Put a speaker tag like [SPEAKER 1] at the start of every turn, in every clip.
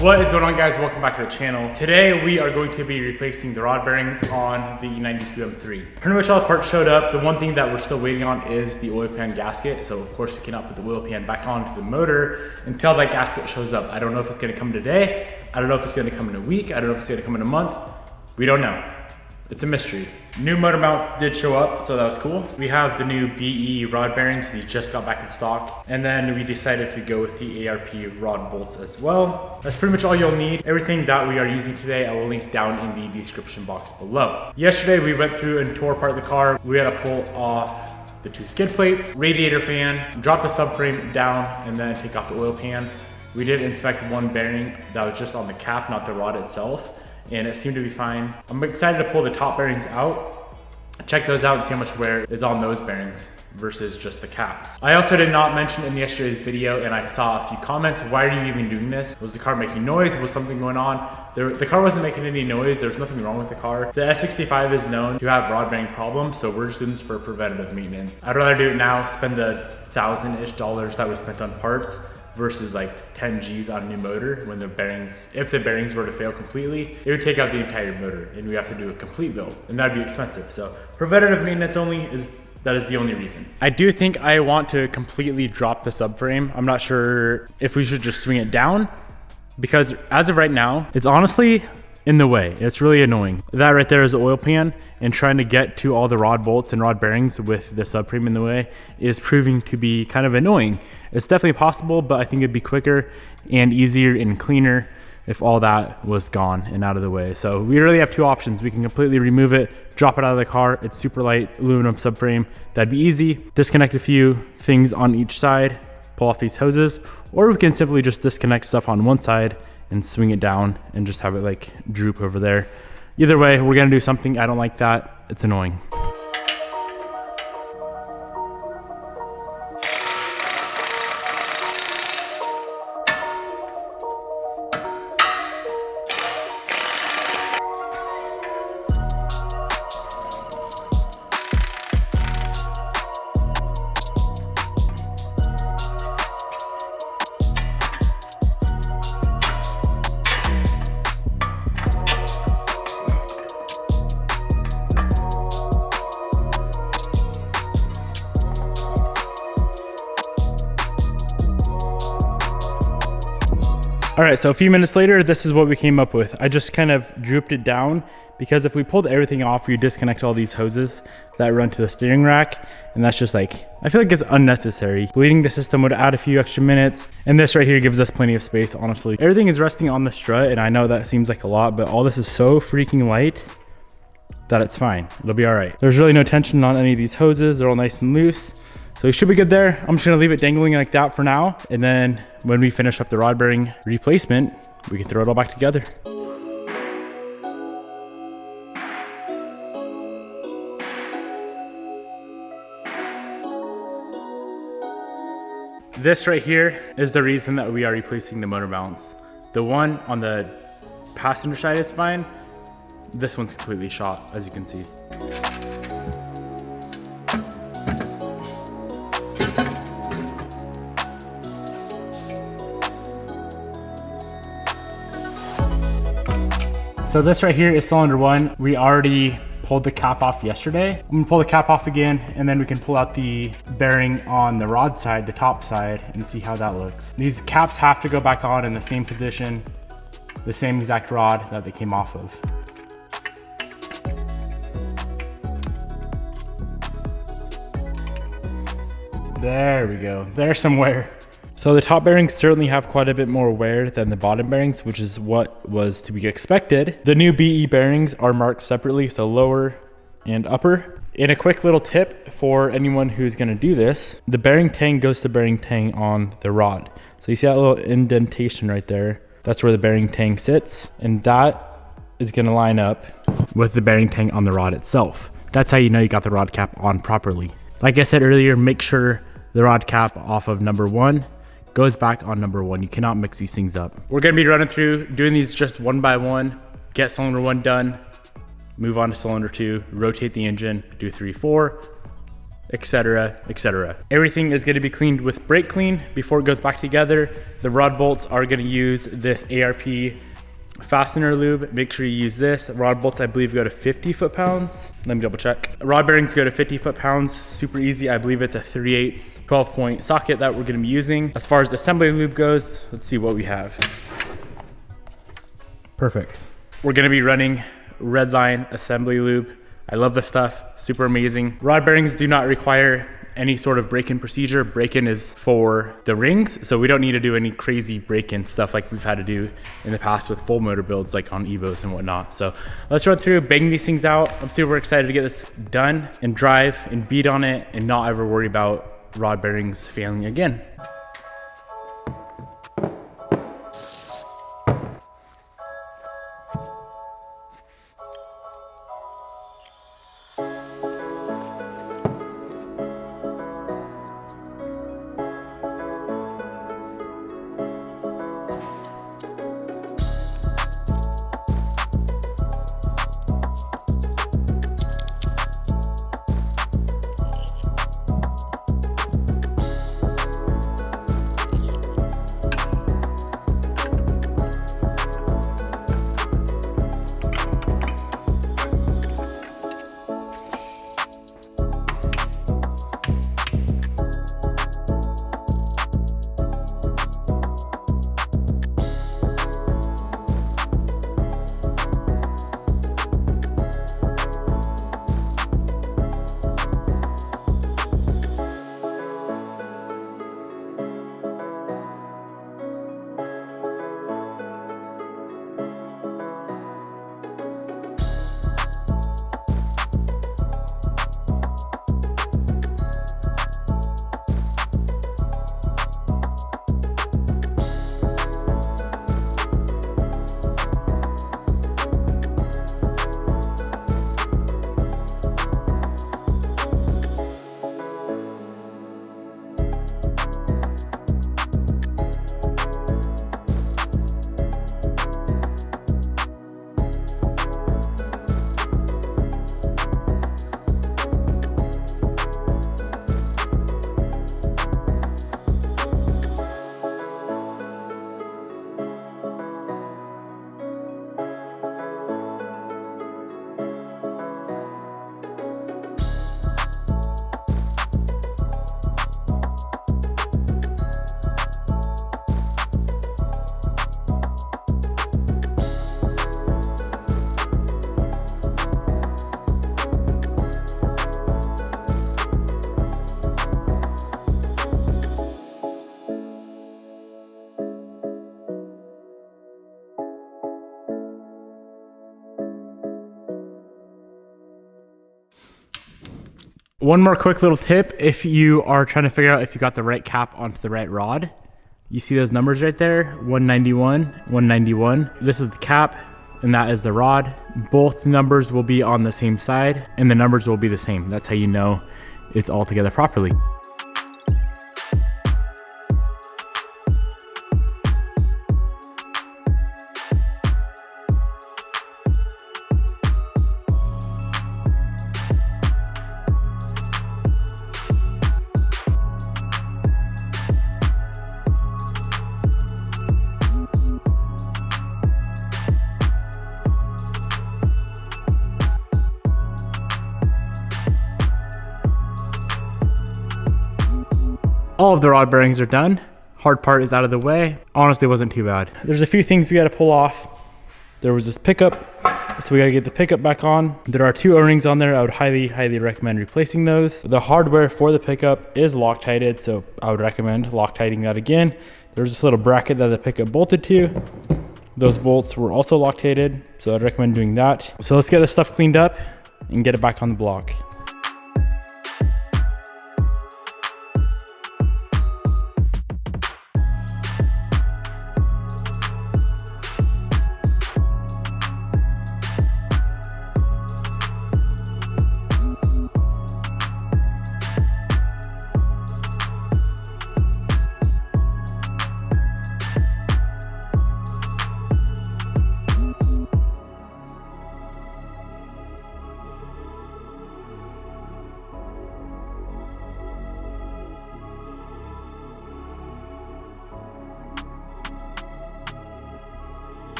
[SPEAKER 1] What is going on, guys? Welcome back to the channel. Today we are going to be replacing the rod bearings on the E92 M3. Pretty much all the parts showed up. The one thing that we're still waiting on is the oil pan gasket. So of course we cannot put the oil pan back onto the motor until that gasket shows up. I don't know if it's gonna come today. I don't know if it's gonna come in a week. I don't know if it's gonna come in a month. We don't know. It's a mystery. New motor mounts did show up, so that was cool. We have the new BE rod bearings. These just got back in stock. And then we decided to go with the ARP rod bolts as well. That's pretty much all you'll need. Everything that we are using today, I will link down in the description box below. Yesterday, we went through and tore apart the car. We had to pull off the two skid plates, radiator fan, drop the subframe down, and then take off the oil pan. We did inspect one bearing that was just on the cap, not the rod itself, and it seemed to be fine. I'm excited to pull the top bearings out, check those out and see how much wear is on those bearings versus just the caps. I also did not mention in yesterday's video, and I saw a few comments, why are you even doing this? Was the car making noise? Was something going on? The car wasn't making any noise. There's nothing wrong with the car. The S65 is known to have rod bearing problems, so we're just doing this for preventative maintenance. I'd rather do it now, spend the $1,000-ish that we spent on parts, versus like 10 G's on a new motor when the bearings, if the bearings were to fail completely, it would take out the entire motor and we have to do a complete build and that'd be expensive. So preventative maintenance only is the only reason. I do think I want to completely drop the subframe. I'm not sure if we should just swing it down because as of right now, it's honestly in the way. It's really annoying. That right there is the oil pan, and trying to get to all the rod bolts and rod bearings with the subframe in the way is proving to be kind of annoying. It's definitely possible, but I think it'd be quicker and easier and cleaner if all that was gone and out of the way. So we really have two options. We can completely remove it, drop it out of the car. It's super light aluminum subframe. That'd be easy. Disconnect a few things on each side, pull off these hoses, or we can simply just disconnect stuff on one side and swing it down and just have it like droop over there. Either way, we're gonna do something. I don't like that. It's annoying. All right, so a few minutes later, this is what we came up with. I just kind of drooped it down because if we pulled everything off, we disconnect all these hoses that run to the steering rack. And that's just like, I feel like it's unnecessary. Bleeding the system would add a few extra minutes. And this right here gives us plenty of space, honestly. Everything is resting on the strut, and I know that seems like a lot, but all this is so freaking light that it's fine. It'll be all right. There's really no tension on any of these hoses. They're all nice and loose. So we should be good there. I'm just gonna leave it dangling like that for now. And then when we finish up the rod bearing replacement, we can throw it all back together. This right here is the reason that we are replacing the motor mounts. The one on the passenger side is fine. This one's completely shot, as you can see. So this right here is cylinder 1. We already pulled the cap off yesterday. I'm gonna pull the cap off again, and then we can pull out the bearing on the rod side, the top side, and see how that looks. These caps have to go back on in the same position, the same exact rod that they came off of. There we go, there's some wear. So the top bearings certainly have quite a bit more wear than the bottom bearings, which is what was to be expected. The new BE bearings are marked separately, so lower and upper. And a quick little tip for anyone who's gonna do this, the bearing tang goes to bearing tang on the rod. So you see that little indentation right there? That's where the bearing tang sits, and that is gonna line up with the bearing tang on the rod itself. That's how you know you got the rod cap on properly. Like I said earlier, make sure the rod cap off of number 1 goes back on number 1. You cannot mix these things up. We're gonna be running through, doing these just one by one, get cylinder 1 done, move on to cylinder 2, rotate the engine, do 3, 4, etc., etc. Everything is gonna be cleaned with brake clean before it goes back together. The rod bolts are gonna use this ARP fastener lube. Make sure you use this. Rod bolts, I believe, go to 50 foot-pounds. Let me double check. Rod bearings go to 50 foot-pounds. Super easy. I believe it's a 3/8 12-point socket that we're gonna be using. As far as assembly lube goes, let's see what we have. Perfect. We're gonna be running Redline assembly lube. I love this stuff, super amazing. Rod bearings do not require any sort of break-in procedure. Break-in is for the rings, so we don't need to do any crazy break-in stuff like we've had to do in the past with full motor builds like on Evos and whatnot. So let's run through, bang these things out. I'm super excited to get this done and drive and beat on it and not ever worry about rod bearings failing again. One more quick little tip, if you are trying to figure out if you got the right cap onto the right rod, you see those numbers right there, 191, 191. This is the cap and that is the rod. Both numbers will be on the same side and the numbers will be the same. That's how you know it's all together properly. all of the rod bearings are done. Hard part is out of the way. Honestly, it wasn't too bad. There's a few things we got to pull off. There was this pickup, so we got to get the pickup back on. There are 2 O-rings on there. I would highly recommend replacing those. The hardware for the pickup is Loctited, so I would recommend Loctiting that again. There's this little bracket that the pickup bolted to. Those bolts were also Loctited, so I'd recommend doing that. So let's get this stuff cleaned up and get it back on the block.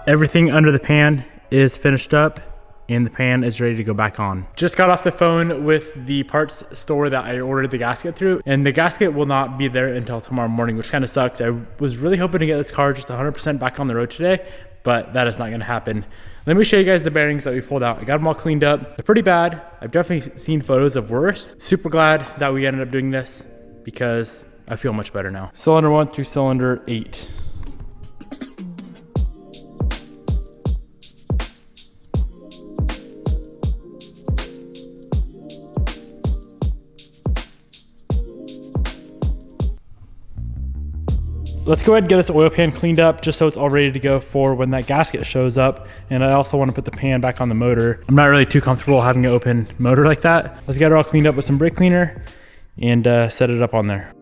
[SPEAKER 1] Everything under the pan is finished up and the pan is ready to go back on. Just got off the phone with the parts store that I ordered the gasket through, and the gasket will not be there until tomorrow morning, which kind of sucks. I was really hoping to get this car just 100% back on the road today, but that is not gonna happen. Let me show you guys the bearings that we pulled out. I got them all cleaned up. They're pretty bad. I've definitely seen photos of worse. Super glad that we ended up doing this because I feel much better now. Cylinder 1 through cylinder 8. Let's go ahead and get this oil pan cleaned up just so it's all ready to go for when that gasket shows up. And I also want to put the pan back on the motor. I'm not really too comfortable having an open motor like that. Let's get it all cleaned up with some brake cleaner and set it up on there.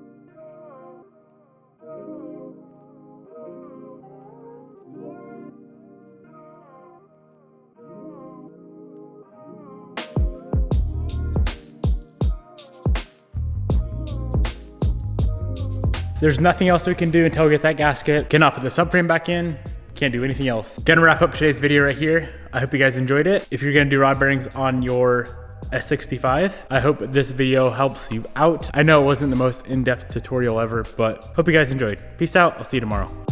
[SPEAKER 1] There's nothing else we can do until we get that gasket. Cannot put the subframe back in. Can't do anything else. Gonna wrap up today's video right here. I hope you guys enjoyed it. If you're gonna do rod bearings on your S65, I hope this video helps you out. I know it wasn't the most in-depth tutorial ever, but hope you guys enjoyed. Peace out. I'll see you tomorrow.